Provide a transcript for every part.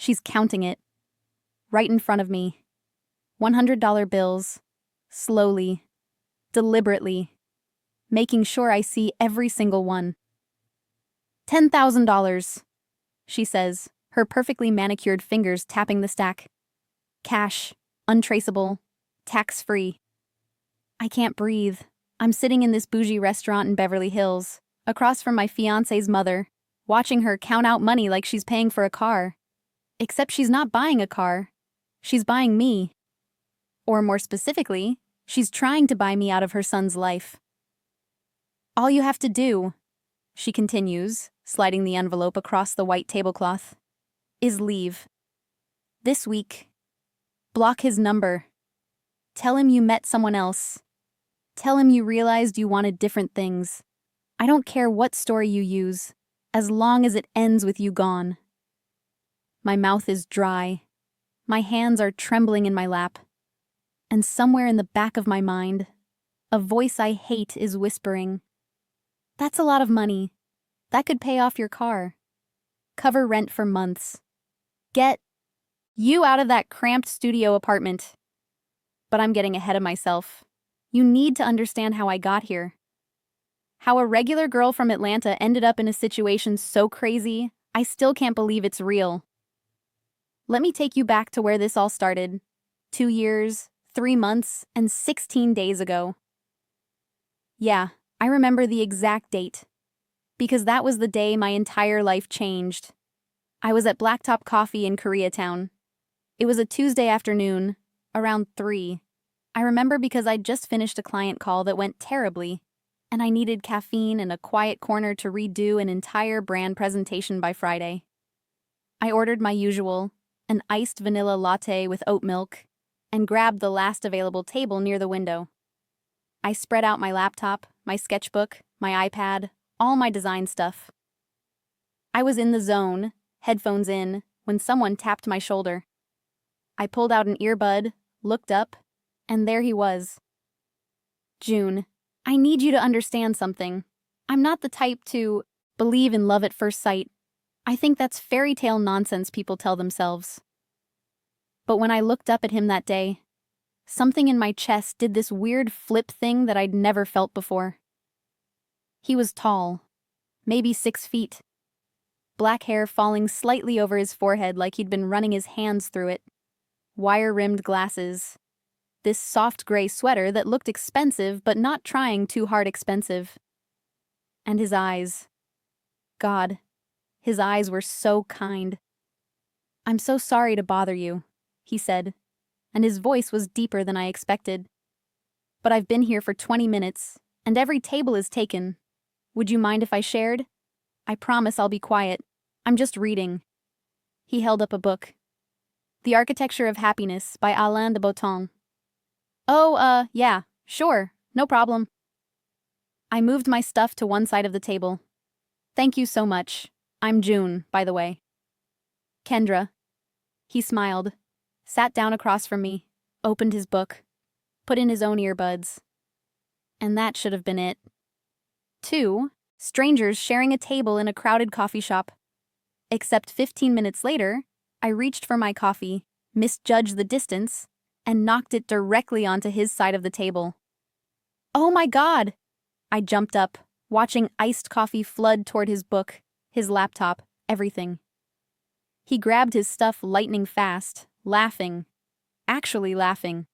She's counting it. Right in front of me. $100 bills. Slowly. Deliberately. Making sure I see every single one. $10,000, she says, her perfectly manicured fingers tapping the stack. Cash. Untraceable. Tax-free. I can't breathe. I'm sitting in this bougie restaurant in Beverly Hills, across from my fiancé's mother, watching her count out money like she's paying for a car. Except she's not buying a car. She's buying me. Or more specifically, she's trying to buy me out of her son's life. All you have to do, she continues, sliding the envelope across the white tablecloth, is leave. This week. Block his number. Tell him you met someone else. Tell him you realized you wanted different things. I don't care what story you use, as long as it ends with you gone. My mouth is dry. My hands are trembling in my lap. And somewhere in the back of my mind, a voice I hate is whispering, "That's a lot of money. That could pay off your car. Cover rent for months. Get you out of that cramped studio apartment." But I'm getting ahead of myself. You need to understand how I got here. How a regular girl from Atlanta ended up in a situation so crazy, I still can't believe it's real. Let me take you back to where this all started. 2 years, 3 months, and 16 days ago. Yeah, I remember the exact date. Because that was the day my entire life changed. I was at Blacktop Coffee in Koreatown. It was a Tuesday afternoon, around 3. I remember because I'd just finished a client call that went terribly, and I needed caffeine and a quiet corner to redo an entire brand presentation by Friday. I ordered my usual, an iced vanilla latte with oat milk, and grabbed the last available table near the window. I spread out my laptop, my sketchbook, my iPad, all my design stuff. I was in the zone, headphones in, when someone tapped my shoulder. I pulled out an earbud, looked up, and there he was. "June, I need you to understand something. I'm not the type to believe in love at first sight. I think that's fairy tale nonsense people tell themselves." But when I looked up at him that day, something in my chest did this weird flip thing that I'd never felt before. He was tall, maybe 6 feet. Black hair falling slightly over his forehead like he'd been running his hands through it. Wire-rimmed glasses. This soft gray sweater that looked expensive but not trying too hard expensive. And his eyes. God, his eyes were so kind. "I'm so sorry to bother you," he said, and his voice was deeper than I expected. "But I've been here for 20 minutes, and every table is taken. Would you mind if I shared? I promise I'll be quiet. I'm just reading." He held up a book. "The Architecture of Happiness" by Alain de Botton. "Oh, yeah, sure, no problem." I moved my stuff to one side of the table. "Thank you so much. I'm June, by the way." "Kendra." He smiled, sat down across from me, opened his book, put in his own earbuds. And that should have been it. 2 strangers sharing a table in a crowded coffee shop. Except 15 minutes later, I reached for my coffee, misjudged the distance, and knocked it directly onto his side of the table. "Oh my God!" I jumped up, watching iced coffee flood toward his book, his laptop, everything. He grabbed his stuff lightning fast, laughing. Actually laughing.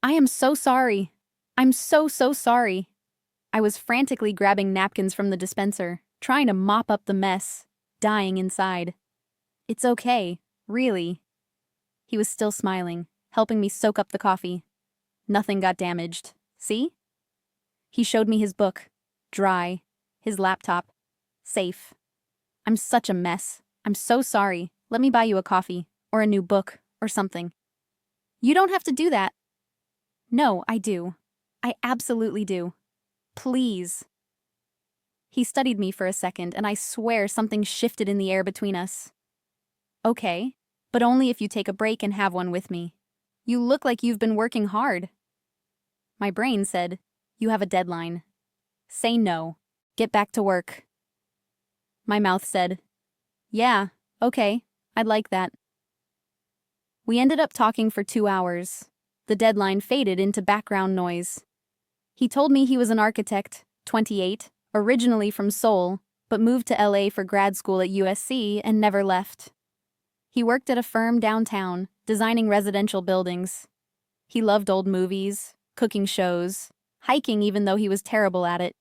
"I am so sorry. I'm so sorry." I was frantically grabbing napkins from the dispenser, trying to mop up the mess, dying inside. "It's okay, really." He was still smiling, helping me soak up the coffee. Nothing got damaged. See? He showed me his book. Dry. His laptop. Safe. "I'm such a mess. I'm so sorry. Let me buy you a coffee, or a new book, or something." "You don't have to do that." "No, I do. I absolutely do. Please." He studied me for a second, and I swear something shifted in the air between us. "Okay, but only if you take a break and have one with me. You look like you've been working hard." My brain said, "You have a deadline. Say no. Get back to work." My mouth said, "Yeah, okay, I'd like that. We ended up talking for 2 hours. The deadline faded into background noise. He told me he was an architect, 28, originally from Seoul, but moved to LA for grad school at USC and never left. He worked at a firm downtown, designing residential buildings. He loved old movies, cooking shows, hiking even though he was terrible at it.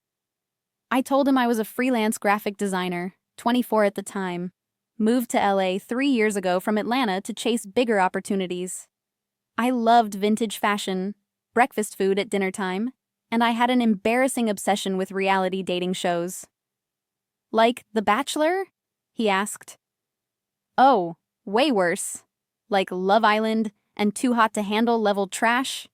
I told him I was a freelance graphic designer, 24 at the time, moved to LA 3 years ago from Atlanta to chase bigger opportunities. I loved vintage fashion, breakfast food at dinner time, and I had an embarrassing obsession with reality dating shows. Like The Bachelor? He asked. Oh, way worse. Like Love Island and Too Hot to Handle level trash?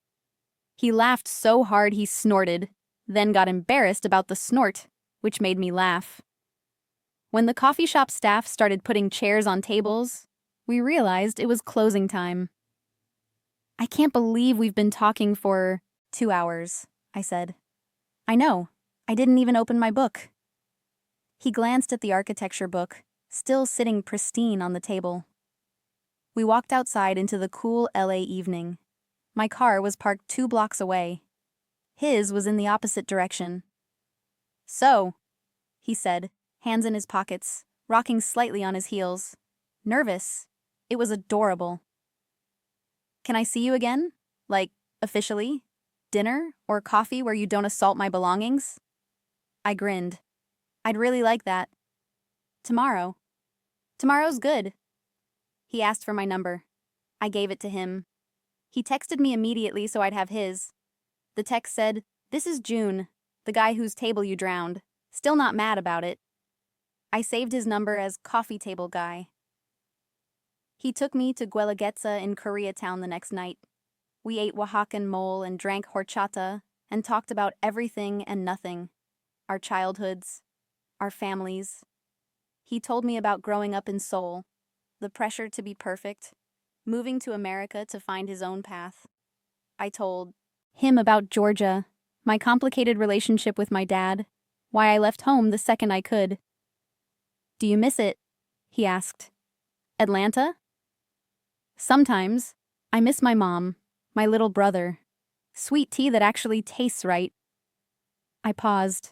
He laughed so hard he snorted, then got embarrassed about the snort, which made me laugh. When the coffee shop staff started putting chairs on tables, we realized it was closing time. I can't believe we've been talking for 2 hours, I said. I know. I didn't even open my book. He glanced at the architecture book, still sitting pristine on the table. We walked outside into the cool LA evening. My car was parked 2 blocks away. His was in the opposite direction. So, he said, hands in his pockets, rocking slightly on his heels. Nervous. It was adorable. Can I see you again? Like, officially? Dinner or coffee where you don't assault my belongings? I grinned. I'd really like that. Tomorrow. Tomorrow's good. He asked for my number. I gave it to him. He texted me immediately so I'd have his. The text said, "This is June, the guy whose table you drowned. Still not mad about it." I saved his number as Coffee Table Guy. He took me to Guelaguetza in Koreatown the next night. We ate Oaxacan mole and drank horchata and talked about everything and nothing. Our childhoods, our families. He told me about growing up in Seoul, the pressure to be perfect, moving to America to find his own path. I told him about Georgia, my complicated relationship with my dad, why I left home the second I could. Do you miss it? He asked. Atlanta? Sometimes. I miss my mom, my little brother. Sweet tea that actually tastes right. I paused.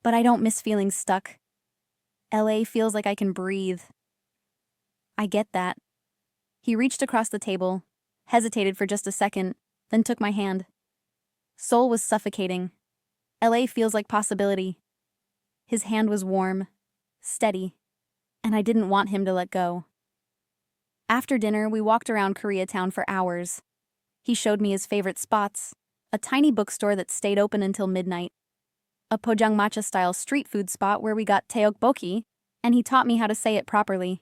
But I don't miss feeling stuck. LA feels like I can breathe. I get that. He reached across the table, hesitated for just a second, then took my hand. Seoul was suffocating. LA feels like possibility. His hand was warm, steady, and I didn't want him to let go. After dinner, we walked around Koreatown for hours. He showed me his favorite spots, a tiny bookstore that stayed open until midnight, a Pojangmatcha-style street food spot where we got tteokbokki, and he taught me how to say it properly,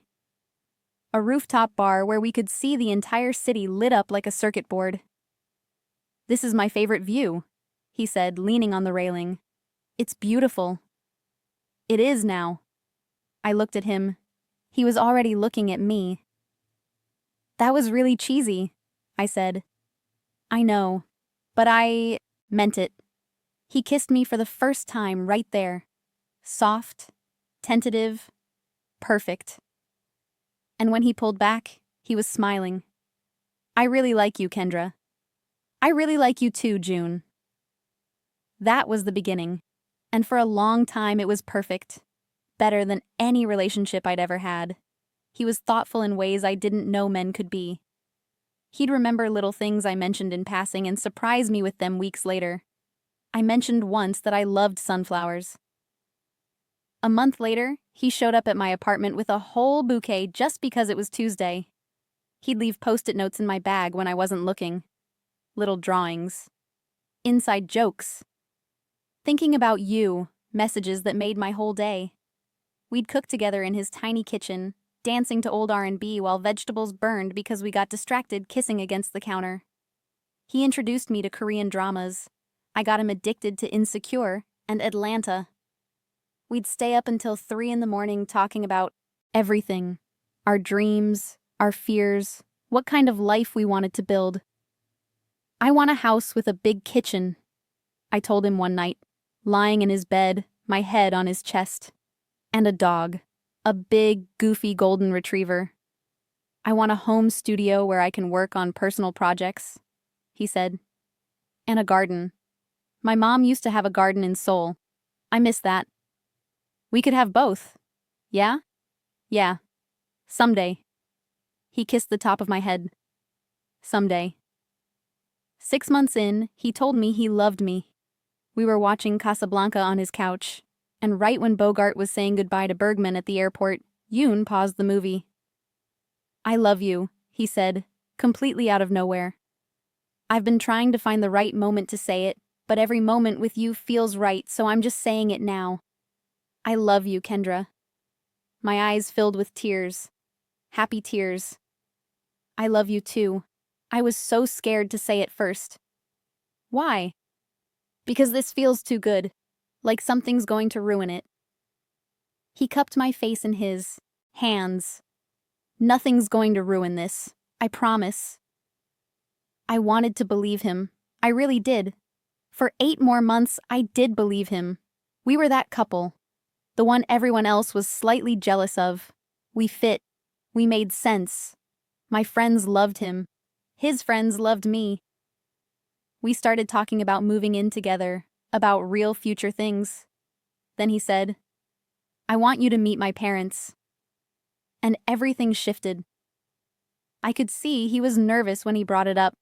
a rooftop bar where we could see the entire city lit up like a circuit board. This is my favorite view, he said, leaning on the railing. It's beautiful. It is now. I looked at him. He was already looking at me. That was really cheesy, I said. I know, but I meant it. He kissed me for the first time right there. Soft, tentative, perfect. And when he pulled back, he was smiling. I really like you, Kendra. I really like you too, June. That was the beginning, and for a long time it was perfect. Better than any relationship I'd ever had. He was thoughtful in ways I didn't know men could be. He'd remember little things I mentioned in passing and surprise me with them weeks later. I mentioned once that I loved sunflowers. A month later, he showed up at my apartment with a whole bouquet just because it was Tuesday. He'd leave post-it notes in my bag when I wasn't looking. Little drawings. Inside jokes. Thinking about you, messages that made my whole day. We'd cook together in his tiny kitchen, dancing to old R&B while vegetables burned because we got distracted kissing against the counter. He introduced me to Korean dramas. I got him addicted to Insecure and Atlanta. We'd stay up until 3 a.m. talking about everything. Our dreams, our fears, what kind of life we wanted to build. I want a house with a big kitchen, I told him one night, lying in his bed, my head on his chest. And a dog. A big, goofy golden retriever. I want a home studio where I can work on personal projects, he said. And a garden. My mom used to have a garden in Seoul. I miss that. We could have both. Yeah? Yeah. Someday. He kissed the top of my head. Someday. 6 months in, he told me he loved me. We were watching Casablanca on his couch, and right when Bogart was saying goodbye to Bergman at the airport, Yoon paused the movie. I love you, he said, completely out of nowhere. I've been trying to find the right moment to say it, but every moment with you feels right, so I'm just saying it now. I love you, Kendra. My eyes filled with tears. Happy tears. I love you too. I was so scared to say it first. Why? Because this feels too good, like something's going to ruin it. He cupped my face in his hands. Nothing's going to ruin this, I promise. I wanted to believe him. I really did. For 8 more months, I did believe him. We were that couple. The one everyone else was slightly jealous of. We fit. We made sense. My friends loved him. His friends loved me. We started talking about moving in together, about real future things. Then he said, I want you to meet my parents. And everything shifted. I could see he was nervous when he brought it up.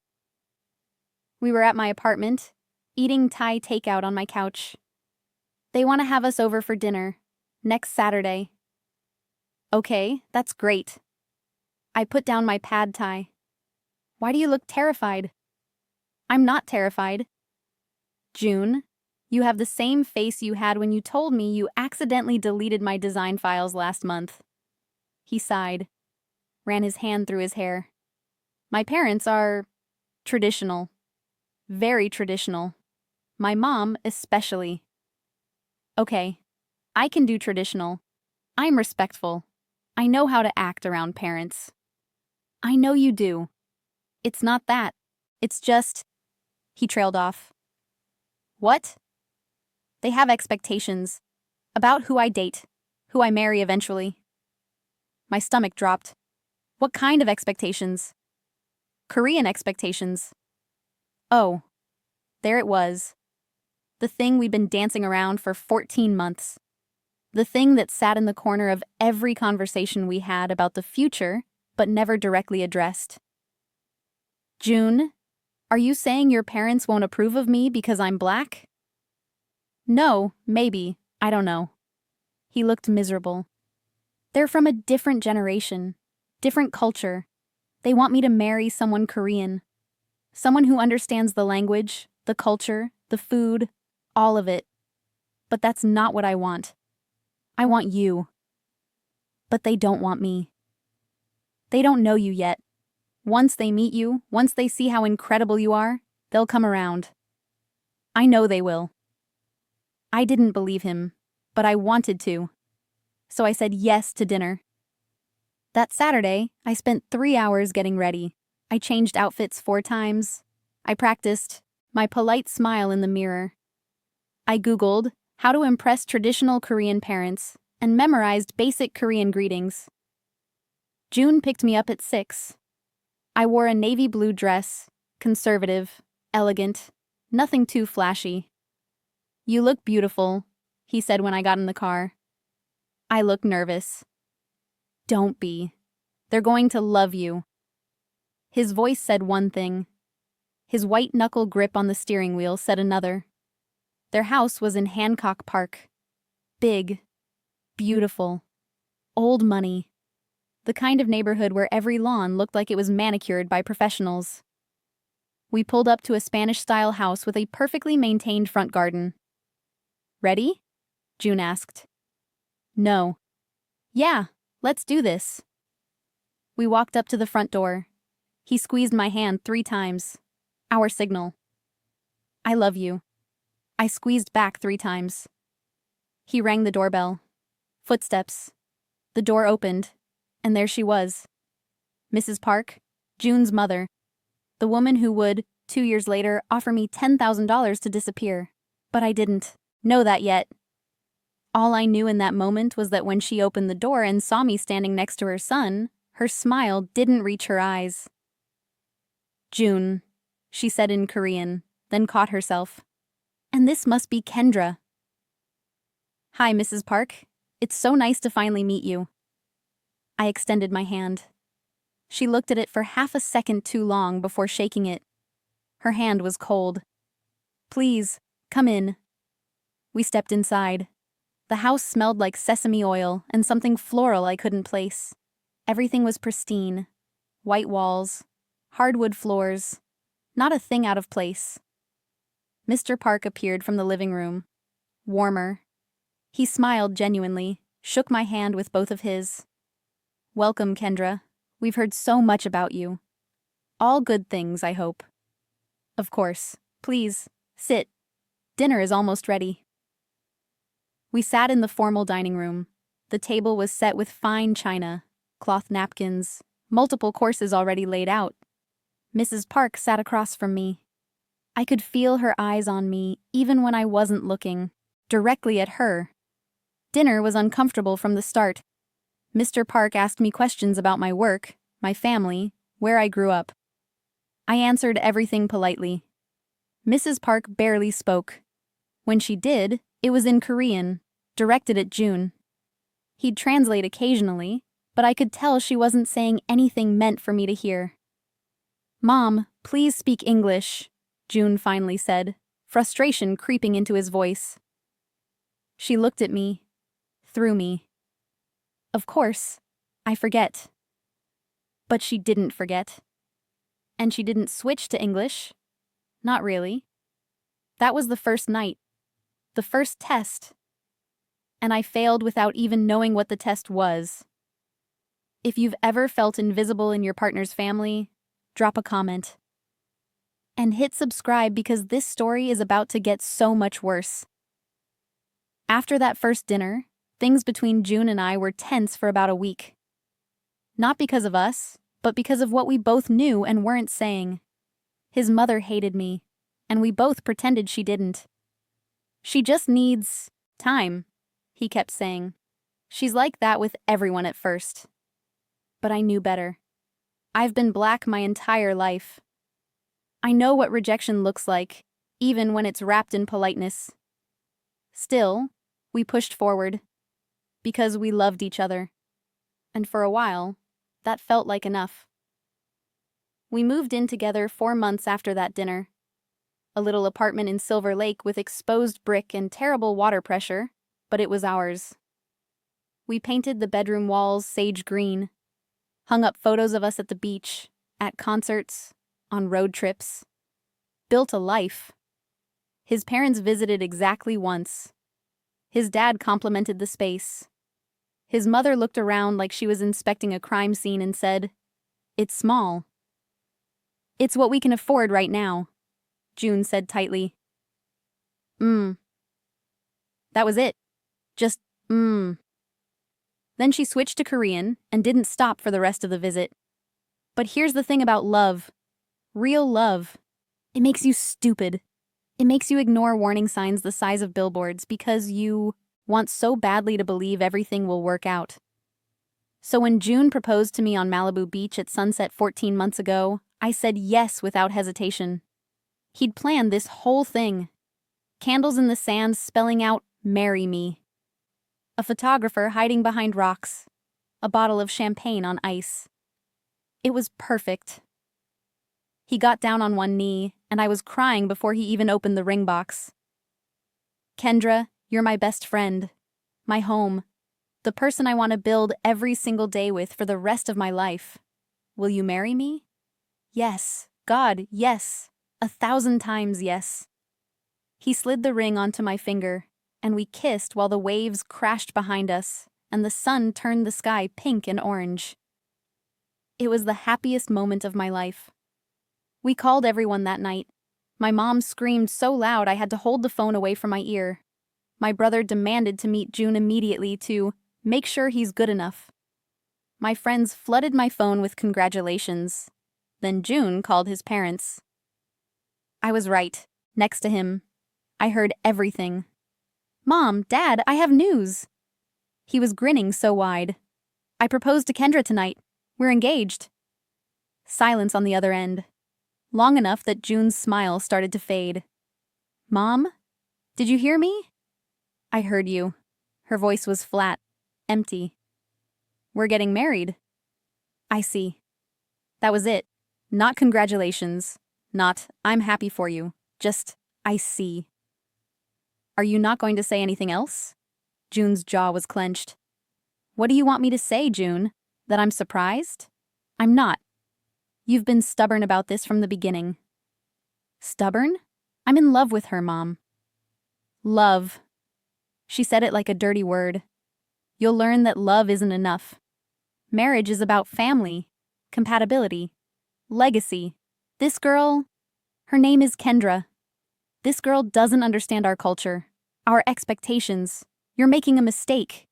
We were at my apartment, eating Thai takeout on my couch. They want to have us over for dinner, next Saturday. Okay, that's great. I put down my pad thai. Why do you look terrified? I'm not terrified. June, you have the same face you had when you told me you accidentally deleted my design files last month. He sighed, ran his hand through his hair. My parents are traditional. Very traditional. My mom especially. Okay, I can do traditional. I'm respectful. I know how to act around parents. I know you do. It's not that. It's just... He trailed off. What? They have expectations. About who I date. Who I marry eventually. My stomach dropped. What kind of expectations? Korean expectations. Oh. There it was. The thing we'd been dancing around for 14 months. The thing that sat in the corner of every conversation we had about the future, but never directly addressed. June, are you saying your parents won't approve of me because I'm black? No, maybe. I don't know. He looked miserable. They're from a different generation, different culture. They want me to marry someone Korean. Someone who understands the language, the culture, the food, all of it. But that's not what I want. I want you. But they don't want me. They don't know you yet. Once they meet you, once they see how incredible you are, they'll come around. I know they will. I didn't believe him, but I wanted to. So I said yes to dinner. That Saturday, I spent 3 hours getting ready. I changed outfits 4 times. I practiced my polite smile in the mirror. I Googled how to impress traditional Korean parents and memorized basic Korean greetings. June picked me up at 6. I wore a navy blue dress, conservative, elegant, nothing too flashy. You look beautiful, he said when I got in the car. I looked nervous. Don't be. They're going to love you. His voice said one thing. His white knuckle grip on the steering wheel said another. Their house was in Hancock Park. Big. Beautiful. Old money. The kind of neighborhood where every lawn looked like it was manicured by professionals. We pulled up to a Spanish-style house with a perfectly maintained front garden. Ready? June asked. No. Yeah, let's do this. We walked up to the front door. He squeezed my hand 3 times. Our signal. I love you. I squeezed back 3 times. He rang the doorbell. Footsteps. The door opened, and there she was. Mrs. Park, June's mother. The woman who would, 2 years later, offer me $10,000 to disappear. But I didn't know that yet. All I knew in that moment was that when she opened the door and saw me standing next to her son, Her smile didn't reach her eyes. "June," she said in Korean, then caught herself. "And this must be Kendra." "Hi, Mrs. Park. It's so nice to finally meet you." I extended my hand. She looked at it for half a second too long before shaking it. Her hand was cold. "Please, come in." We stepped inside. The house smelled like sesame oil and something floral I couldn't place. Everything was pristine. White walls, hardwood floors, not a thing out of place. Mr. Park appeared from the living room. Warmer. He smiled genuinely, shook my hand with both of his. "Welcome, Kendra. We've heard so much about you. All good things, I hope." "Of course. Please, sit. Dinner is almost ready." We sat in the formal dining room. The table was set with fine china, cloth napkins, multiple courses already laid out. Mrs. Park sat across from me. I could feel her eyes on me even when I wasn't looking, directly at her. Dinner was uncomfortable from the start. Mr. Park asked me questions about my work, my family, where I grew up. I answered everything politely. Mrs. Park barely spoke. When she did, it was in Korean, directed at June. He'd translate occasionally, but I could tell she wasn't saying anything meant for me to hear. "Mom, please speak English," June finally said, frustration creeping into his voice. She looked at me, through me. Of course, I forget. But she didn't forget. And she didn't switch to English. Not really. That was the first night. The first test. And I failed without even knowing what the test was. If you've ever felt invisible in your partner's family, drop a comment. And hit subscribe because this story is about to get so much worse. After that first dinner, things between June and I were tense for about a week. Not because of us, but because of what we both knew and weren't saying. His mother hated me, and we both pretended she didn't. "She just needs time," he kept saying. "She's like that with everyone at first." But I knew better. I've been black my entire life. I know what rejection looks like, even when it's wrapped in politeness. Still, we pushed forward. Because we loved each other. And for a while, that felt like enough. We moved in together 4 months after that dinner. A little apartment in Silver Lake with exposed brick and terrible water pressure, but it was ours. We painted the bedroom walls sage green, hung up photos of us at the beach, at concerts, on road trips. Built a life. His parents visited exactly once. His dad complimented the space. His mother looked around like she was inspecting a crime scene and said, "It's small." "It's what we can afford right now," June said tightly. That was it. Just, Then she switched to Korean and didn't stop for the rest of the visit. But here's the thing about love. Real love. It makes you stupid. It makes you ignore warning signs the size of billboards because you want so badly to believe everything will work out. So when June proposed to me on Malibu Beach at sunset 14 months ago, I said yes without hesitation. He'd planned this whole thing. Candles in the sand spelling out, "Marry me." A photographer hiding behind rocks. A bottle of champagne on ice. It was perfect. He got down on one knee, and I was crying before he even opened the ring box. "Kendra, you're my best friend. My home. The person I want to build every single day with for the rest of my life. Will you marry me?" Yes. God, yes. 1,000 times yes. He slid the ring onto my finger, and we kissed while the waves crashed behind us, and the sun turned the sky pink and orange. It was the happiest moment of my life. We called everyone that night. My mom screamed so loud I had to hold the phone away from my ear. My brother demanded to meet June immediately to make sure he's good enough. My friends flooded my phone with congratulations. Then June called his parents. I was right, next to him. I heard everything. "Mom, Dad, I have news." He was grinning so wide. "I proposed to Kendra tonight. We're engaged. Silence on the other end. Long enough that June's smile started to fade. Mom? Did you hear me? I heard you. Her voice was flat, empty. We're getting married. I see. That was it. Not congratulations. Not, I'm happy for you. Just, I see. Are you not going to say anything else? June's jaw was clenched. What do you want me to say, June? That I'm surprised? I'm not. You've been stubborn about this from the beginning. Stubborn? I'm in love with her, Mom. Love. She said it like a dirty word. You'll learn that love isn't enough. Marriage is about family, compatibility, legacy. This girl, her name is Kendra. This girl doesn't understand our culture, our expectations. You're making a mistake.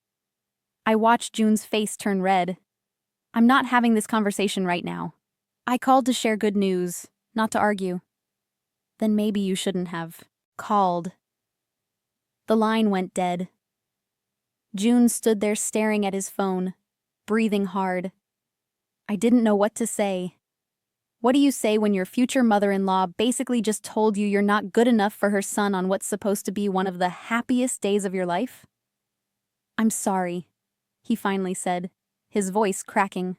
I watched June's face turn red. I'm not having this conversation right now. I called to share good news, not to argue. Then maybe you shouldn't have called. The line went dead. June stood there staring at his phone, breathing hard. I didn't know what to say. What do you say when your future mother-in-law basically just told you you're not good enough for her son on what's supposed to be one of the happiest days of your life? I'm sorry, he finally said, his voice cracking.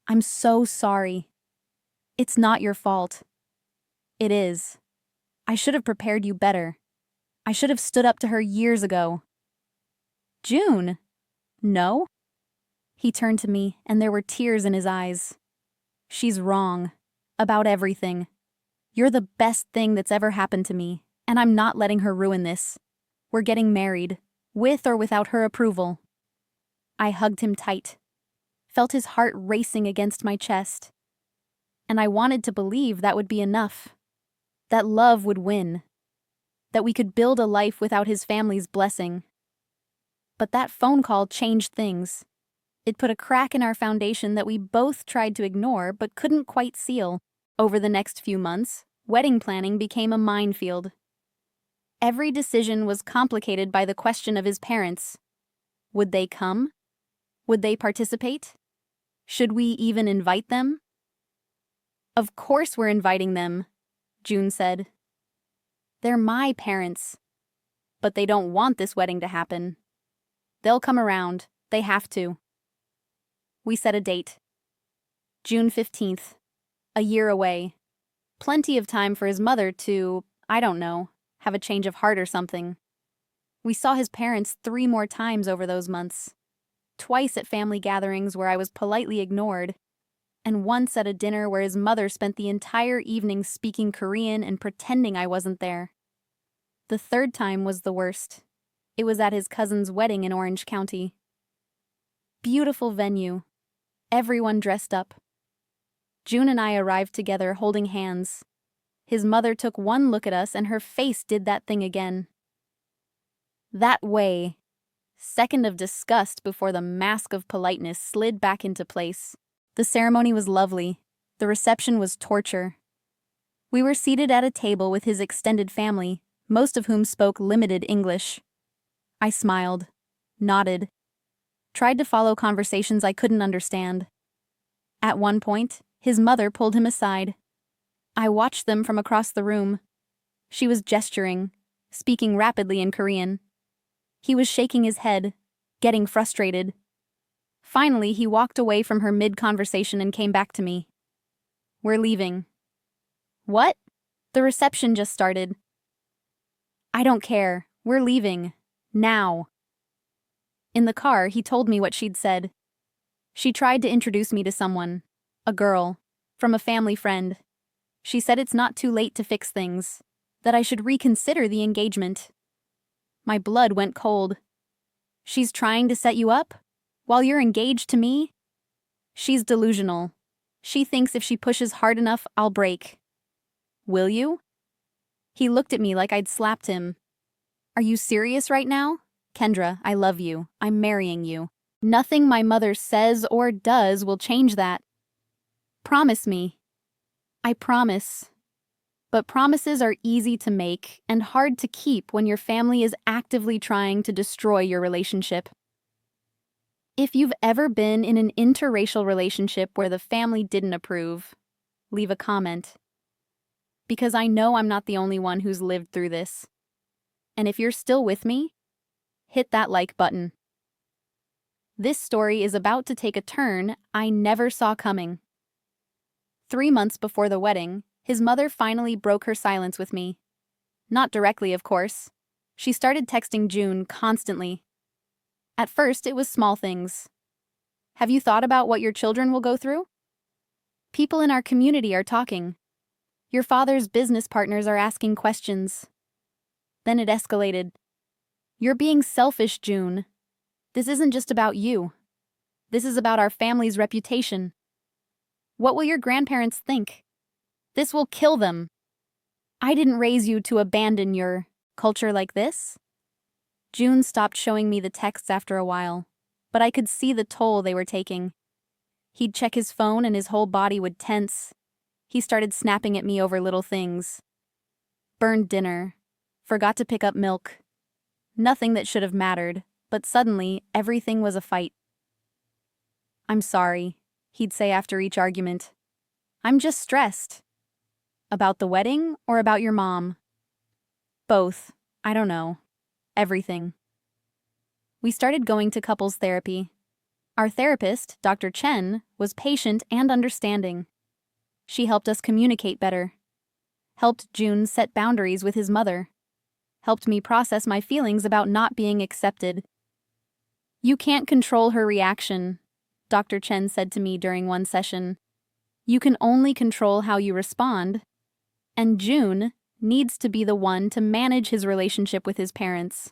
I'm so sorry. It's not your fault. It is. I should have prepared you better. I should have stood up to her years ago. June? No? He turned to me, and there were tears in his eyes. She's wrong. About everything. You're the best thing that's ever happened to me, and I'm not letting her ruin this. We're getting married, with or without her approval. I hugged him tight, felt his heart racing against my chest. And I wanted to believe that would be enough. That love would win. That we could build a life without his family's blessing. But that phone call changed things. It put a crack in our foundation that we both tried to ignore but couldn't quite seal. Over the next few months, wedding planning became a minefield. Every decision was complicated by the question of his parents. Would they come? Would they participate? Should we even invite them? Of course we're inviting them, June said. They're my parents. But they don't want this wedding to happen. They'll come around. They have to. We set a date. June 15th. A year away. Plenty of time for his mother to, I don't know, have a change of heart or something. We saw his parents 3 more times over those months. Twice at family gatherings where I was politely ignored, and once at a dinner where his mother spent the entire evening speaking Korean and pretending I wasn't there. The 3rd time was the worst. It was at his cousin's wedding in Orange County. Beautiful venue. Everyone dressed up. June and I arrived together holding hands. His mother took one look at us and her face did that thing again. That way. Second of disgust before the mask of politeness slid back into place. The ceremony was lovely. The reception was torture. We were seated at a table with his extended family, most of whom spoke limited English. I smiled, nodded, tried to follow conversations I couldn't understand. At one point, his mother pulled him aside. I watched them from across the room. She was gesturing, speaking rapidly in Korean. He was shaking his head, getting frustrated. Finally, he walked away from her mid-conversation and came back to me. We're leaving. What? The reception just started. I don't care. We're leaving. Now. In the car, he told me what she'd said. She tried to introduce me to someone, a girl, from a family friend. She said it's not too late to fix things, that I should reconsider the engagement. My blood went cold. She's trying to set you up? While you're engaged to me? She's delusional. She thinks if she pushes hard enough, I'll break. Will you? He looked at me like I'd slapped him. Are you serious right now? Kendra, I love you. I'm marrying you. Nothing my mother says or does will change that. Promise me. I promise. But promises are easy to make and hard to keep when your family is actively trying to destroy your relationship. If you've ever been in an interracial relationship where the family didn't approve, leave a comment. Because I know I'm not the only one who's lived through this. And if you're still with me, hit that like button. This story is about to take a turn I never saw coming. 3 months before the wedding, his mother finally broke her silence with me. Not directly, of course. She started texting June constantly. At first, it was small things. Have you thought about what your children will go through? People in our community are talking. Your father's business partners are asking questions. Then it escalated. You're being selfish, June. This isn't just about you. This is about our family's reputation. What will your grandparents think? This will kill them. I didn't raise you to abandon your culture like this. June stopped showing me the texts after a while, but I could see the toll they were taking. He'd check his phone and his whole body would tense. He started snapping at me over little things. Burned dinner. Forgot to pick up milk. Nothing that should have mattered, but suddenly everything was a fight. I'm sorry, he'd say after each argument. I'm just stressed. About the wedding or about your mom? Both. I don't know. Everything. We started going to couples therapy. Our therapist, Dr. Chen, was patient and understanding. She helped us communicate better. Helped June set boundaries with his mother. Helped me process my feelings about not being accepted. You can't control her reaction, Dr. Chen said to me during one session. You can only control how you respond. And June needs to be the one to manage his relationship with his parents.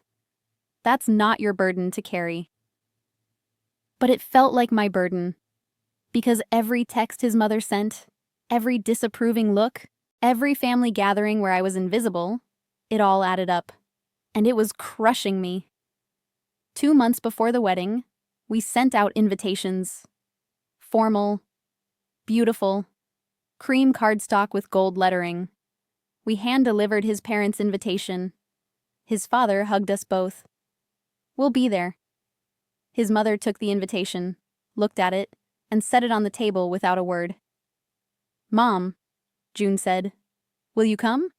That's not your burden to carry. But it felt like my burden. Because every text his mother sent, every disapproving look, every family gathering where I was invisible, it all added up. And it was crushing me. 2 months before the wedding, we sent out invitations. Formal, beautiful, cream cardstock with gold lettering. We hand-delivered his parents' invitation. His father hugged us both. We'll be there. His mother took the invitation, looked at it, and set it on the table without a word. Mom, June said, will you come?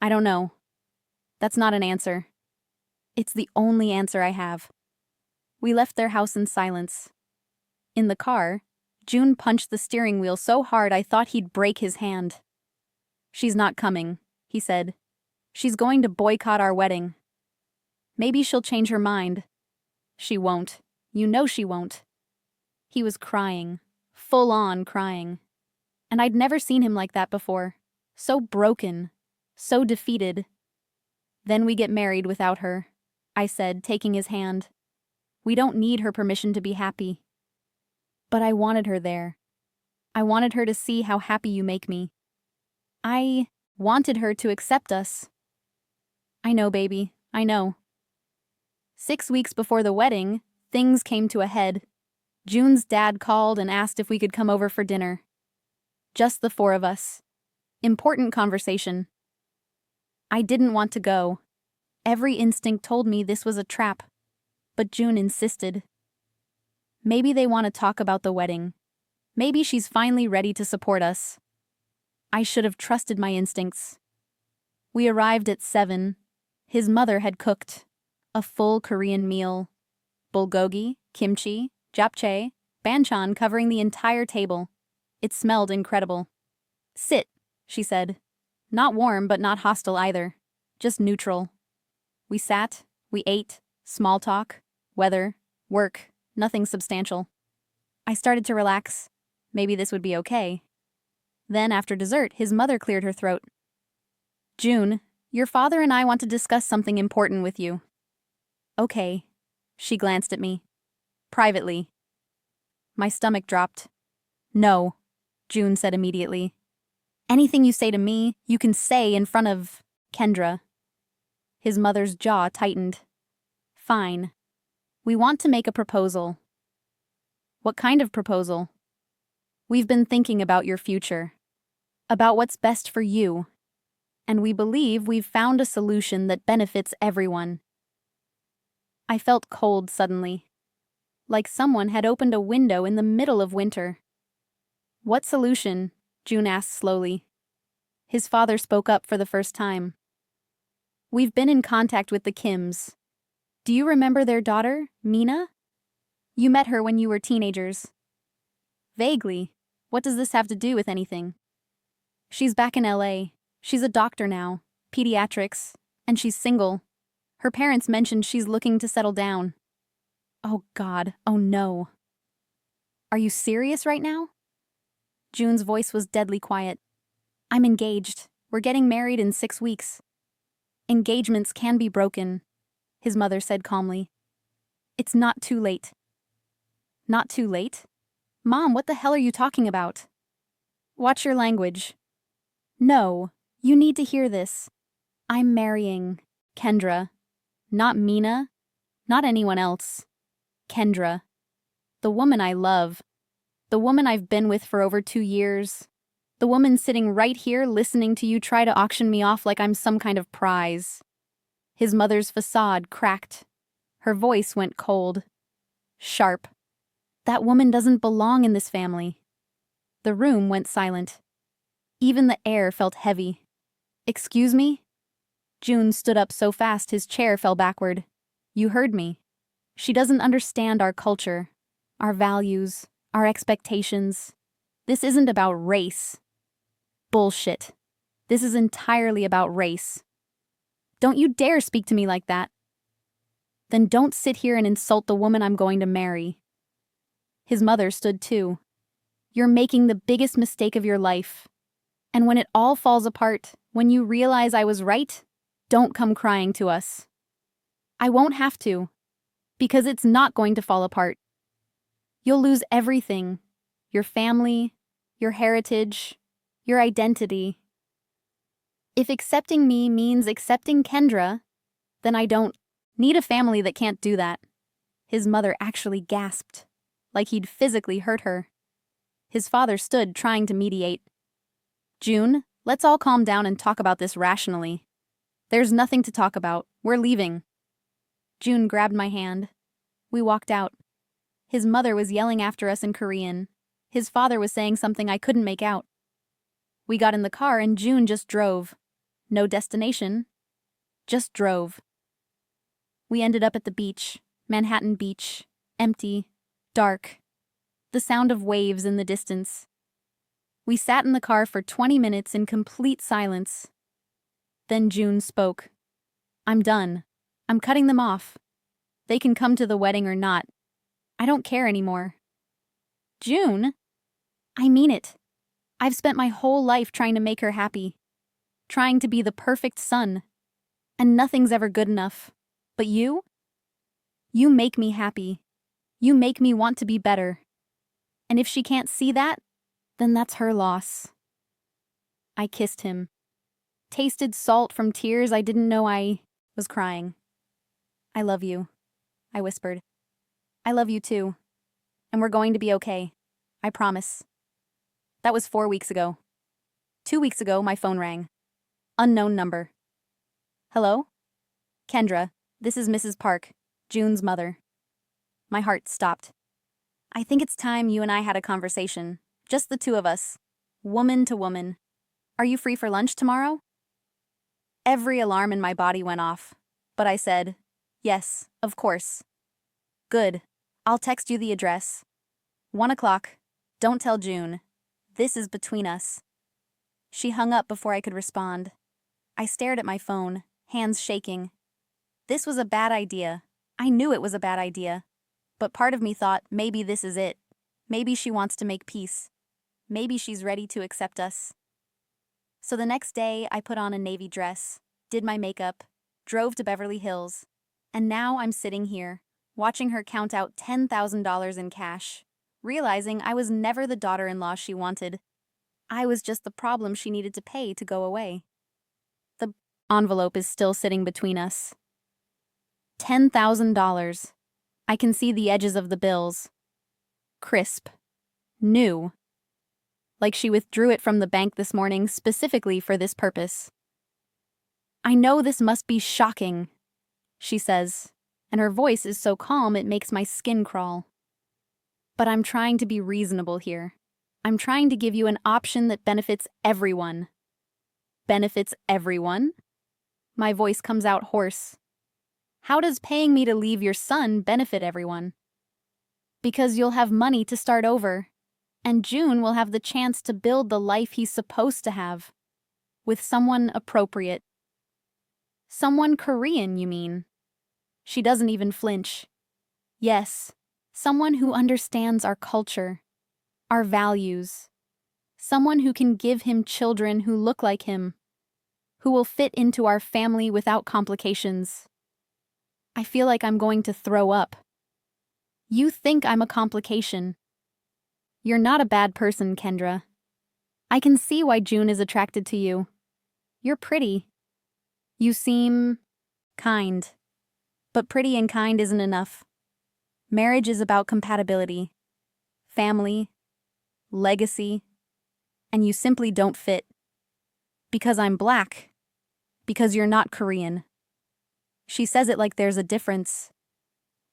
I don't know. That's not an answer. It's the only answer I have. We left their house in silence. In the car, June punched the steering wheel so hard I thought he'd break his hand. She's not coming, he said. She's going to boycott our wedding. Maybe she'll change her mind. She won't. You know she won't. He was crying, full-on crying. And I'd never seen him like that before. So broken, so defeated. Then we get married without her, I said, taking his hand. We don't need her permission to be happy. But I wanted her there. I wanted her to see how happy you make me. I wanted her to accept us. I know, baby, I know. 6 weeks before the wedding, things came to a head. June's dad called and asked if we could come over for dinner. Just the 4 of us. Important conversation. I didn't want to go. Every instinct told me this was a trap. But June insisted. Maybe they want to talk about the wedding. Maybe she's finally ready to support us. I should have trusted my instincts. We arrived at 7. His mother had cooked. A full Korean meal. Bulgogi, kimchi, japchae, banchan covering the entire table. It smelled incredible. Sit, she said. Not warm, but not hostile either. Just neutral. We sat, we ate, small talk, weather, work, nothing substantial. I started to relax. Maybe this would be okay. Then, after dessert, his mother cleared her throat. June, your father and I want to discuss something important with you. Okay. She glanced at me. Privately. My stomach dropped. No, June said immediately. Anything you say to me, you can say in front of Kendra. His mother's jaw tightened. Fine. We want to make a proposal. What kind of proposal? We've been thinking about your future. About what's best for you. And we believe we've found a solution that benefits everyone. I felt cold suddenly. like someone had opened a window in the middle of winter. "What solution?" June asked slowly. His father spoke up for the first time. "We've been in contact with the Kims. Do you remember their daughter, Mina? You met her when you were teenagers." "Vaguely. What does this have to do with anything?" "She's back in LA. She's a doctor now, pediatrics, and she's single. Her parents mentioned she's looking to settle down." "Oh God, oh no." "Are you serious right now?" June's voice was deadly quiet. "I'm engaged. We're getting married in 6 weeks." "Engagements can be broken," his mother said calmly. "It's not too late." "Not too late? Mom, what the hell are you talking about?" "Watch your language." "No, you need to hear this. I'm marrying Kendra. Not Mina. Not anyone else. Kendra. The woman I love. The woman I've been with for over 2 years. The woman sitting right here listening to you try to auction me off like I'm some kind of prize." His mother's facade cracked. Her voice went cold. Sharp. "That woman doesn't belong in this family." The room went silent. Even the air felt heavy. "Excuse me?" June stood up so fast his chair fell backward. "You heard me. She doesn't understand our culture, our values, our expectations. This isn't about race." "Bullshit. This is entirely about race." "Don't you dare speak to me like that." "Then don't sit here and insult the woman I'm going to marry." His mother stood too. "You're making the biggest mistake of your life. And when it all falls apart, when you realize I was right, don't come crying to us." "I won't have to. Because it's not going to fall apart. You'll lose everything. Your family, your heritage, your identity. If accepting me means accepting Kendra, then I don't need a family that can't do that." His mother actually gasped, like he'd physically hurt her. His father stood trying to mediate. "June, let's all calm down and talk about this rationally." "There's nothing to talk about. We're leaving." June grabbed my hand. We walked out. His mother was yelling after us in Korean. His father was saying something I couldn't make out. We got in the car and June just drove. No destination. Just drove. We ended up at the beach, Manhattan Beach, empty, dark. The sound of waves in the distance. We sat in the car for 20 minutes in complete silence. Then June spoke. "I'm done. I'm cutting them off. They can come to the wedding or not. I don't care anymore." "June?" "I mean it. I've spent my whole life trying to make her happy. Trying to be the perfect son. And nothing's ever good enough. But you? You make me happy. You make me want to be better. And if she can't see that, then that's her loss." I kissed him. Tasted salt from tears I didn't know I was crying. "I love you," I whispered. "I love you too. And we're going to be okay. I promise." That was 4 weeks ago. 2 weeks ago, my phone rang. Unknown number. "Hello? Kendra, this is Mrs. Park, June's mother." My heart stopped. "I think it's time you and I had a conversation. Just the two of us. Woman to woman. Are you free for lunch tomorrow?" Every alarm in my body went off. But I said, "Yes, of course." "Good. I'll text you the address. 1 o'clock. Don't tell June. This is between us." She hung up before I could respond. I stared at my phone, hands shaking. This was a bad idea. I knew it was a bad idea. But part of me thought maybe this is it. Maybe she wants to make peace. Maybe she's ready to accept us. So the next day, I put on a navy dress, did my makeup, drove to Beverly Hills, and now I'm sitting here, watching her count out $10,000 in cash, realizing I was never the daughter-in-law she wanted. I was just the problem she needed to pay to go away. The envelope is still sitting between us. $10,000. I can see the edges of the bills. Crisp. New. Like she withdrew it from the bank this morning specifically for this purpose. "I know this must be shocking," she says, and her voice is so calm it makes my skin crawl. But I'm trying to be reasonable here. I'm trying to give you an option that benefits everyone. Benefits everyone? My voice comes out hoarse. How does paying me to leave your son benefit everyone? Because you'll have money to start over, and June will have the chance to build the life he's supposed to have. With someone appropriate. Someone Korean, you mean? She doesn't even flinch. Yes, someone who understands our culture, our values. Someone who can give him children who look like him, who will fit into our family without complications. I feel like I'm going to throw up. You think I'm a complication. You're not a bad person, Kendra. I can see why June is attracted to you. You're pretty. You seem kind. But pretty and kind isn't enough. Marriage is about compatibility, family, legacy, and you simply don't fit. Because I'm black. Because you're not Korean. She says it like there's a difference.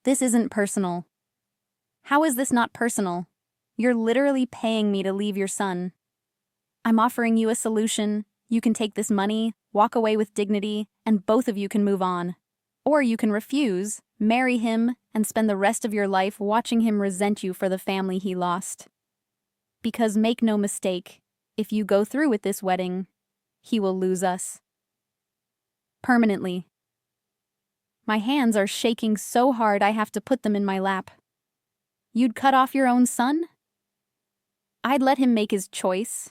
This isn't personal. How is this not personal? You're literally paying me to leave your son. I'm offering you a solution. You can take this money, walk away with dignity, and both of you can move on. Or you can refuse, marry him, and spend the rest of your life watching him resent you for the family he lost. Because make no mistake, if you go through with this wedding, he will lose us. Permanently. My hands are shaking so hard I have to put them in my lap. You'd cut off your own son? I'd let him make his choice,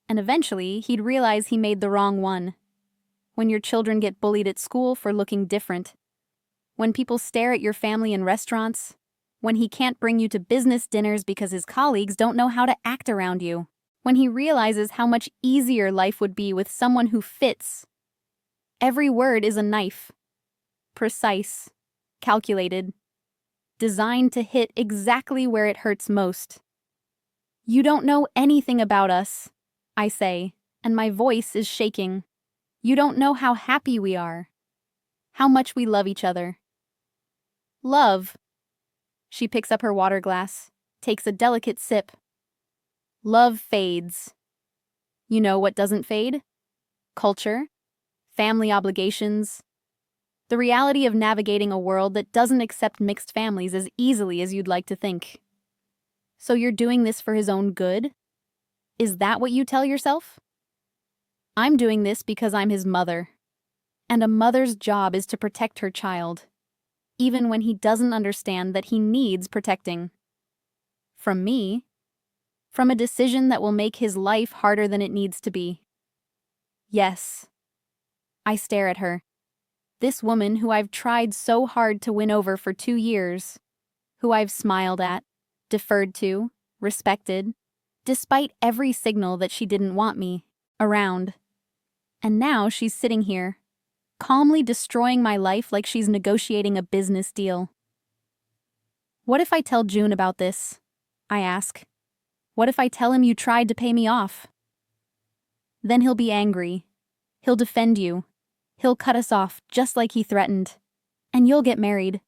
and eventually he'd realize he made the wrong one. When your children get bullied at school for looking different. When people stare at your family in restaurants. When he can't bring you to business dinners because his colleagues don't know how to act around you. When he realizes how much easier life would be with someone who fits. Every word is a knife. Precise. Calculated. Designed to hit exactly where it hurts most. You don't know anything about us, I say, and my voice is shaking. You don't know how happy we are. How much we love each other. Love. She picks up her water glass, takes a delicate sip. Love fades. You know what doesn't fade? Culture. Family obligations. The reality of navigating a world that doesn't accept mixed families as easily as you'd like to think. So you're doing this for his own good? Is that what you tell yourself? I'm doing this because I'm his mother. And a mother's job is to protect her child, even when he doesn't understand that he needs protecting. From me. From a decision that will make his life harder than it needs to be. Yes. I stare at her. This woman who I've tried so hard to win over for 2 years, who I've smiled at, deferred to, respected, despite every signal that she didn't want me around. And now she's sitting here, calmly destroying my life like she's negotiating a business deal. What if I tell June about this? I ask. What if I tell him you tried to pay me off? Then he'll be angry. He'll defend you. He'll cut us off just like he threatened. And you'll get married.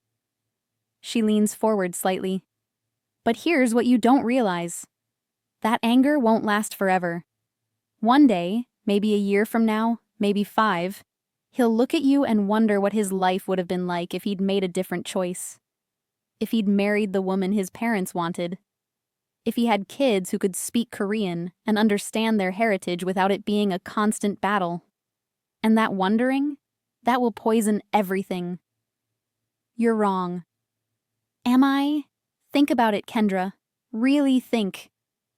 She leans forward slightly. But here's what you don't realize. That anger won't last forever. One day, maybe a year from now, maybe 5, he'll look at you and wonder what his life would have been like if he'd made a different choice. If he'd married the woman his parents wanted. If he had kids who could speak Korean and understand their heritage without it being a constant battle. And that wondering, that will poison everything. You're wrong. Am I? Think about it, Kendra. Really think.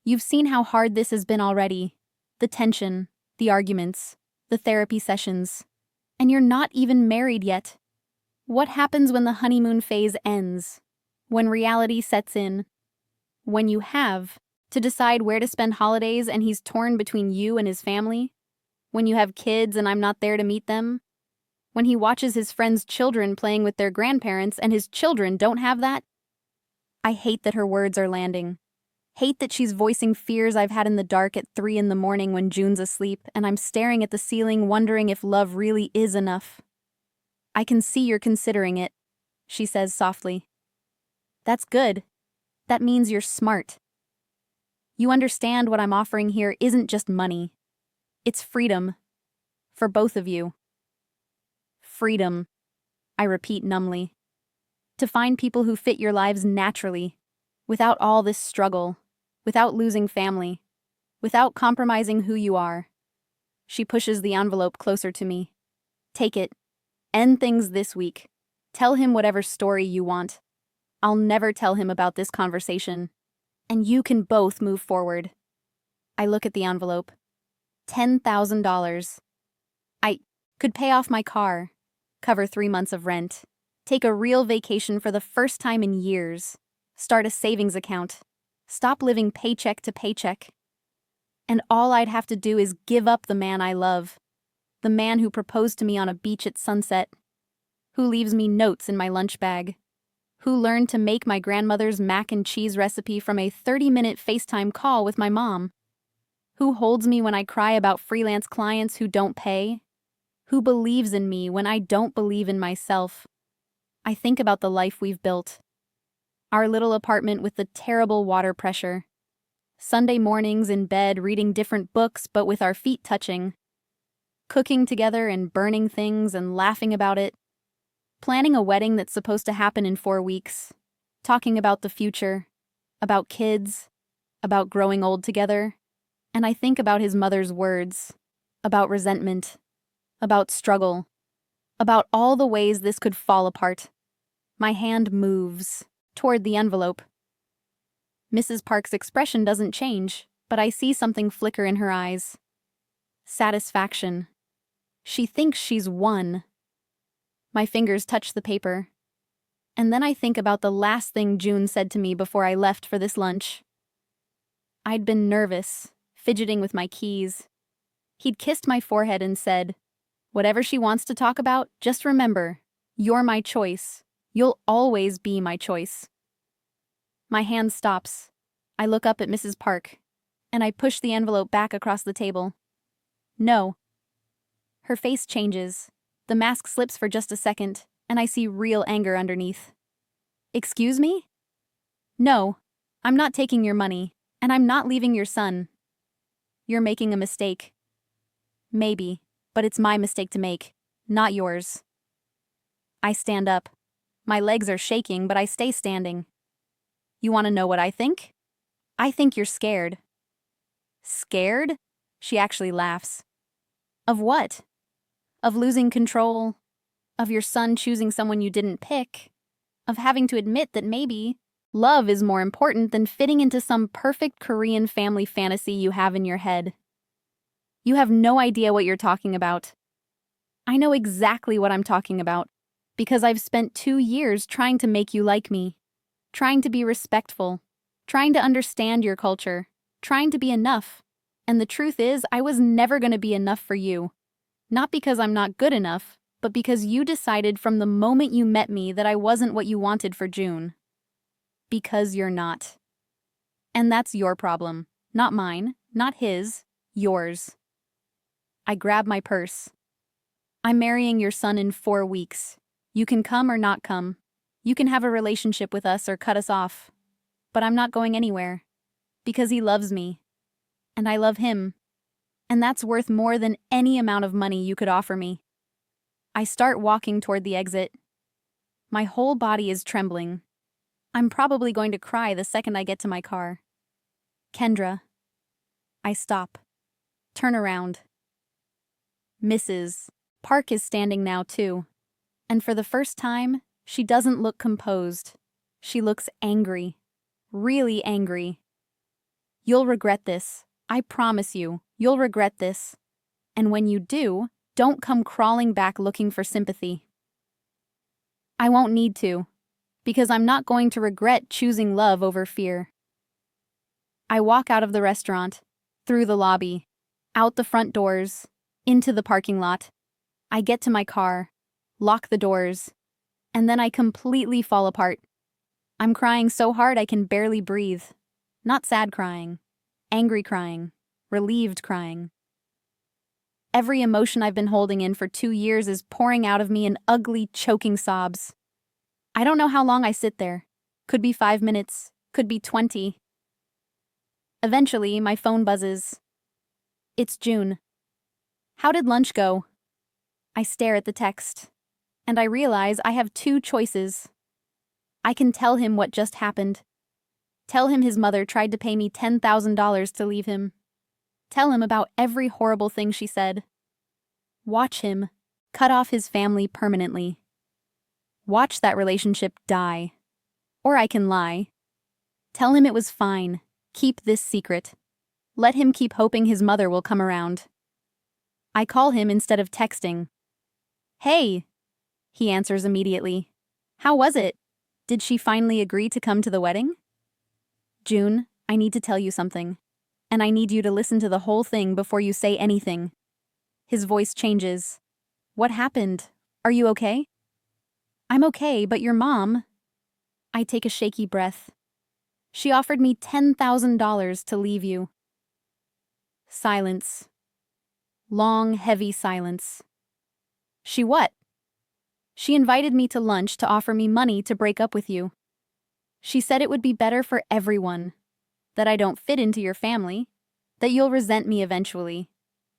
You've seen how hard this has been already. The tension, the arguments, the therapy sessions. And you're not even married yet. What happens when the honeymoon phase ends? When reality sets in? When you have to decide where to spend holidays and he's torn between you and his family? When you have kids and I'm not there to meet them? When he watches his friends' children playing with their grandparents and his children don't have that? I hate that her words are landing. Hate that she's voicing fears I've had in the dark at 3 in the morning when June's asleep and I'm staring at the ceiling wondering if love really is enough. I can see you're considering it, she says softly. That's good. That means you're smart. You understand what I'm offering here isn't just money. It's freedom. For both of you. Freedom, I repeat numbly. To find people who fit your lives naturally, without all this struggle, without losing family, without compromising who you are. She pushes the envelope closer to me. Take it. End things this week. Tell him whatever story you want. I'll never tell him about this conversation. And you can both move forward. I look at the envelope. $10,000. I could pay off my car, cover 3 months of rent, take a real vacation for the first time in years, start a savings account, stop living paycheck to paycheck. And all I'd have to do is give up the man I love, the man who proposed to me on a beach at sunset, who leaves me notes in my lunch bag, who learned to make my grandmother's mac and cheese recipe from a 30-minute FaceTime call with my mom, who holds me when I cry about freelance clients who don't pay, who believes in me when I don't believe in myself. I think about the life we've built. Our little apartment with the terrible water pressure. Sunday mornings in bed reading different books but with our feet touching. Cooking together and burning things and laughing about it. Planning a wedding that's supposed to happen in 4 weeks. Talking about the future. About kids. About growing old together. And I think about his mother's words. About resentment. About struggle. About all the ways this could fall apart. My hand moves toward the envelope. Mrs. Park's expression doesn't change, but I see something flicker in her eyes. Satisfaction. She thinks she's won. My fingers touch the paper. And then I think about the last thing June said to me before I left for this lunch. I'd been nervous, fidgeting with my keys. He'd kissed my forehead and said, "Whatever she wants to talk about, just remember, you're my choice. You'll always be my choice." My hand stops. I look up at Mrs. Park, and I push the envelope back across the table. No. Her face changes. The mask slips for just a second, and I see real anger underneath. Excuse me? No, I'm not taking your money, and I'm not leaving your son. You're making a mistake. Maybe, but it's my mistake to make, not yours. I stand up. My legs are shaking, but I stay standing. You want to know what I think? I think you're scared. Scared? She actually laughs. Of what? Of losing control? Of your son choosing someone you didn't pick? Of having to admit that maybe love is more important than fitting into some perfect Korean family fantasy you have in your head? You have no idea what you're talking about. I know exactly what I'm talking about, because I've spent 2 years trying to make you like me, trying to be respectful, trying to understand your culture, trying to be enough. And the truth is, I was never going to be enough for you. Not because I'm not good enough, but because you decided from the moment you met me that I wasn't what you wanted for June. Because you're not. And that's your problem. Not mine, not his, yours. I grab my purse. I'm marrying your son in 4 weeks. You can come or not come. You can have a relationship with us or cut us off. But I'm not going anywhere. Because he loves me. And I love him. And that's worth more than any amount of money you could offer me. I start walking toward the exit. My whole body is trembling. I'm probably going to cry the second I get to my car. Kendra. I stop. Turn around. Mrs. Park is standing now too. And for the first time, she doesn't look composed. She looks angry. Really angry. You'll regret this. I promise you, you'll regret this. And when you do, don't come crawling back looking for sympathy. I won't need to, because I'm not going to regret choosing love over fear. I walk out of the restaurant, through the lobby, out the front doors, into the parking lot. I get to my car, lock the doors, and then I completely fall apart. I'm crying so hard I can barely breathe. Not sad crying, angry crying, relieved crying. Every emotion I've been holding in for 2 years is pouring out of me in ugly, choking sobs. I don't know how long I sit there. Could be 5 minutes, Could be 20. Eventually, my phone buzzes. It's June. How did lunch go? I stare at the text, and I realize I have two choices. I can tell him what just happened. Tell him his mother tried to pay me $10,000 to leave him. Tell him about every horrible thing she said. Watch him cut off his family permanently. Watch that relationship die. Or I can lie. Tell him it was fine. Keep this secret. Let him keep hoping his mother will come around. I call him instead of texting. Hey, he answers immediately. How was it? Did she finally agree to come to the wedding? June, I need to tell you something. And I need you to listen to the whole thing before you say anything. His voice changes. What happened? Are you okay? I'm okay, but your mom... I take a shaky breath. She offered me $10,000 to leave you. Silence. Long, heavy silence. She what? She invited me to lunch to offer me money to break up with you. She said it would be better for everyone. That I don't fit into your family. That you'll resent me eventually.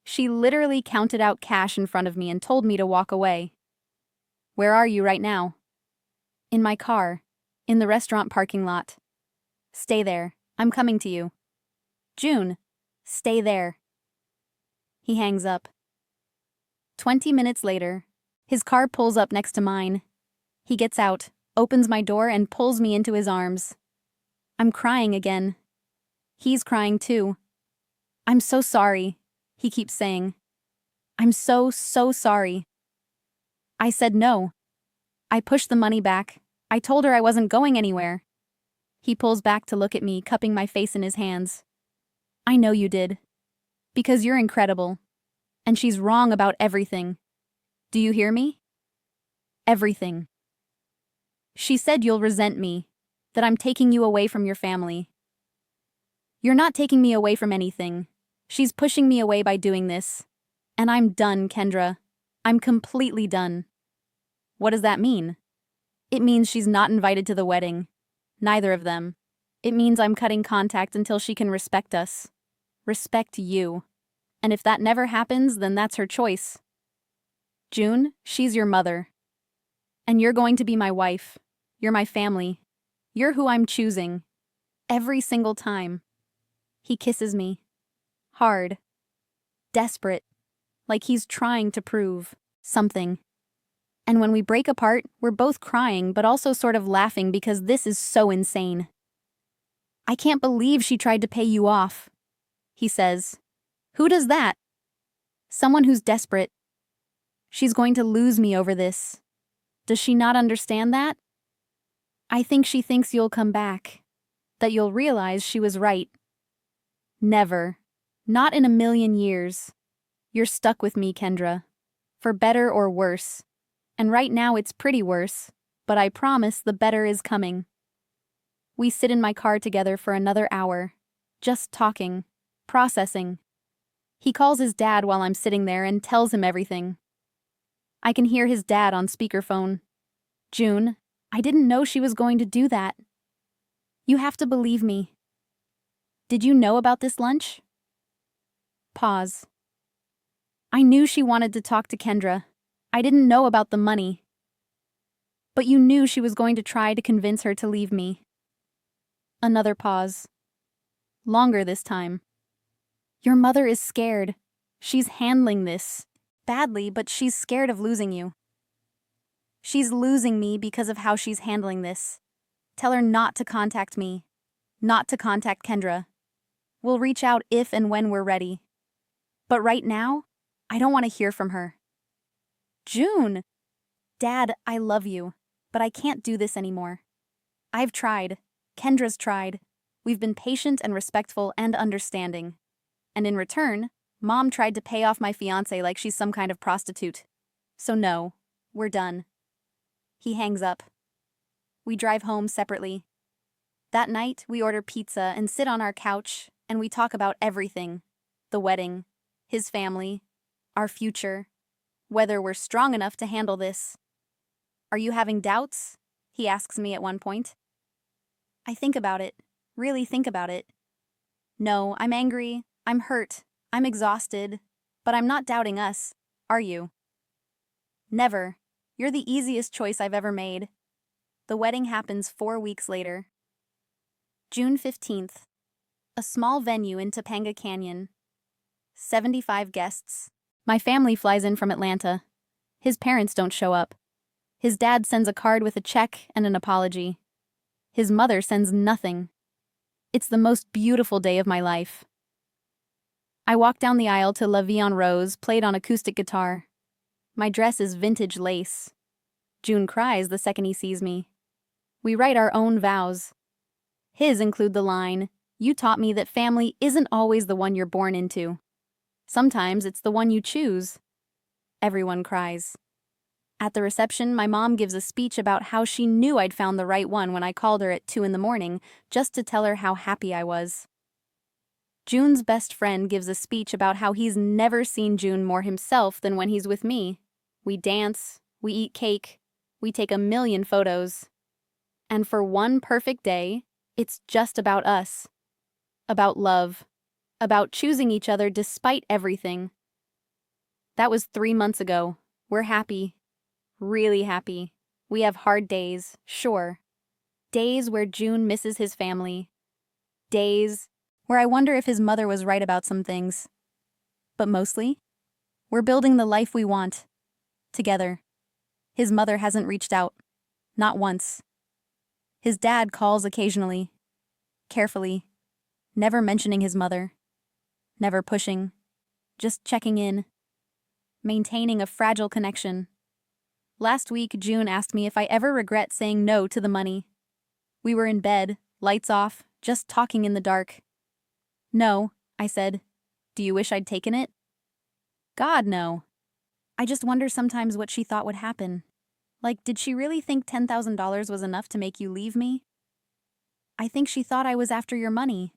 She literally counted out cash in front of me and told me to walk away. Where are you right now? In my car. In the restaurant parking lot. Stay there. I'm coming to you. June, stay there. He hangs up. 20 minutes later, his car pulls up next to mine. He gets out, opens my door, and pulls me into his arms. I'm crying again. He's crying too. I'm so sorry, he keeps saying. I'm so sorry. I said no. I pushed the money back. I told her I wasn't going anywhere. He pulls back to look at me, cupping my face in his hands. I know you did. Because you're incredible. And she's wrong about everything. Do you hear me? Everything. She said you'll resent me, that I'm taking you away from your family. You're not taking me away from anything. She's pushing me away by doing this. And I'm done, Kendra. I'm completely done. What does that mean? It means she's not invited to the wedding. Neither of them. It means I'm cutting contact until she can respect us. Respect you. And if that never happens, then that's her choice. June, she's your mother. And you're going to be my wife. You're my family. You're who I'm choosing. Every single time. He kisses me. Hard. Desperate. Like he's trying to prove something. And when we break apart, we're both crying, but also sort of laughing because this is so insane. I can't believe she tried to pay you off, he says. Who does that? Someone who's desperate. She's going to lose me over this. Does she not understand that? I think she thinks you'll come back. That you'll realize she was right. Never. Not in a million years. You're stuck with me, Kendra. For better or worse. And right now it's pretty worse, but I promise the better is coming. We sit in my car together for another hour, just talking, processing. He calls his dad while I'm sitting there and tells him everything. I can hear his dad on speakerphone. June, I didn't know she was going to do that. You have to believe me. Did you know about this lunch? Pause. I knew she wanted to talk to Kendra. I didn't know about the money. But you knew she was going to try to convince her to leave me. Another pause. Longer this time. Your mother is scared. She's handling this badly, but she's scared of losing you. She's losing me because of how she's handling this. Tell her not to contact me. Not to contact Kendra. We'll reach out if and when we're ready. But right now, I don't want to hear from her. June! Dad, I love you, but I can't do this anymore. I've tried. Kendra's tried. We've been patient and respectful and understanding. And in return, Mom tried to pay off my fiancé like she's some kind of prostitute. So no, we're done. He hangs up. We drive home separately. That night, we order pizza and sit on our couch, and we talk about everything. The wedding, his family, our future. Whether we're strong enough to handle this. Are you having doubts? He asks me at one point. I think about it. Really think about it. No, I'm angry, I'm hurt, I'm exhausted, but I'm not doubting us, are you? Never. You're the easiest choice I've ever made. The wedding happens 4 weeks later. June 15th. A small venue in Topanga Canyon. 75 guests. My family flies in from Atlanta. His parents don't show up. His dad sends a card with a check and an apology. His mother sends nothing. It's the most beautiful day of my life. I walk down the aisle to La Vie en Rose, played on acoustic guitar. My dress is vintage lace. June cries the second he sees me. We write our own vows. His include the line, "You taught me that family isn't always the one you're born into. Sometimes it's the one you choose." Everyone cries. At the reception, my mom gives a speech about how she knew I'd found the right one when I called her at 2 in the morning just to tell her how happy I was. June's best friend gives a speech about how he's never seen June more himself than when he's with me. We dance, we eat cake, we take a million photos. And for one perfect day, it's just about us. About love. About choosing each other despite everything. That was 3 months ago. We're happy. Really happy. We have hard days, sure. Days where June misses his family. Days where I wonder if his mother was right about some things. But mostly, we're building the life we want. Together. His mother hasn't reached out. Not once. His dad calls occasionally. Carefully. Never mentioning his mother. Never pushing. Just checking in. Maintaining a fragile connection. Last week, June asked me if I ever regret saying no to the money. We were in bed, lights off, just talking in the dark. "No," I said. "Do you wish I'd taken it?" "God, no." I just wonder sometimes what she thought would happen. Like, did she really think $10,000 was enough to make you leave me? I think she thought I was after your money,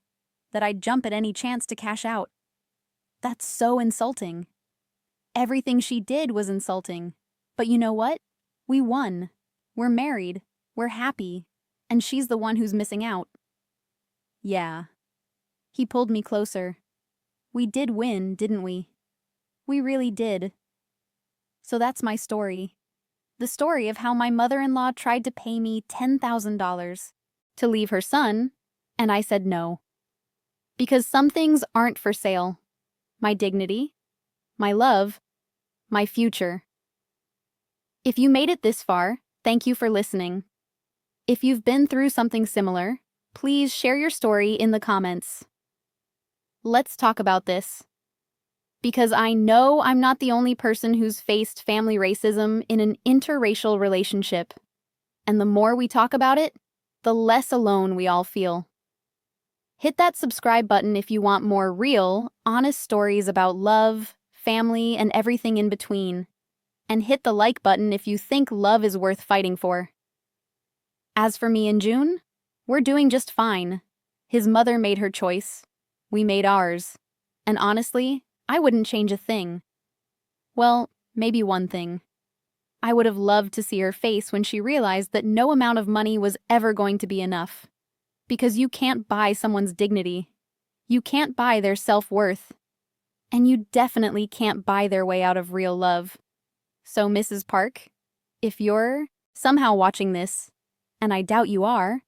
that I'd jump at any chance to cash out. That's so insulting. Everything she did was insulting. But you know what? We won. We're married. We're happy. And she's the one who's missing out. Yeah. He pulled me closer. We did win, didn't we? We really did. So that's my story. The story of how my mother-in-law tried to pay me $10,000 to leave her son, and I said no. Because some things aren't for sale. My dignity, my love, my future. If you made it this far, thank you for listening. If you've been through something similar, please share your story in the comments. Let's talk about this. Because I know I'm not the only person who's faced family racism in an interracial relationship. And the more we talk about it, the less alone we all feel. Hit that subscribe button if you want more real, honest stories about love, family, and everything in between. And hit the like button if you think love is worth fighting for. As for me and June, we're doing just fine. His mother made her choice. We made ours. And honestly, I wouldn't change a thing. Well, maybe one thing. I would have loved to see her face when she realized that no amount of money was ever going to be enough. Because you can't buy someone's dignity. You can't buy their self-worth. And you definitely can't buy their way out of real love. So, Mrs. Park, if you're somehow watching this, and I doubt you are,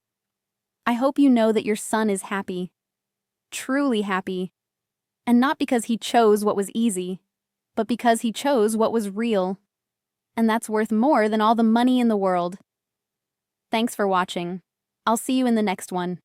I hope you know that your son is happy. Truly happy. And not because he chose what was easy, but because he chose what was real. And that's worth more than all the money in the world. Thanks for watching. I'll see you in the next one.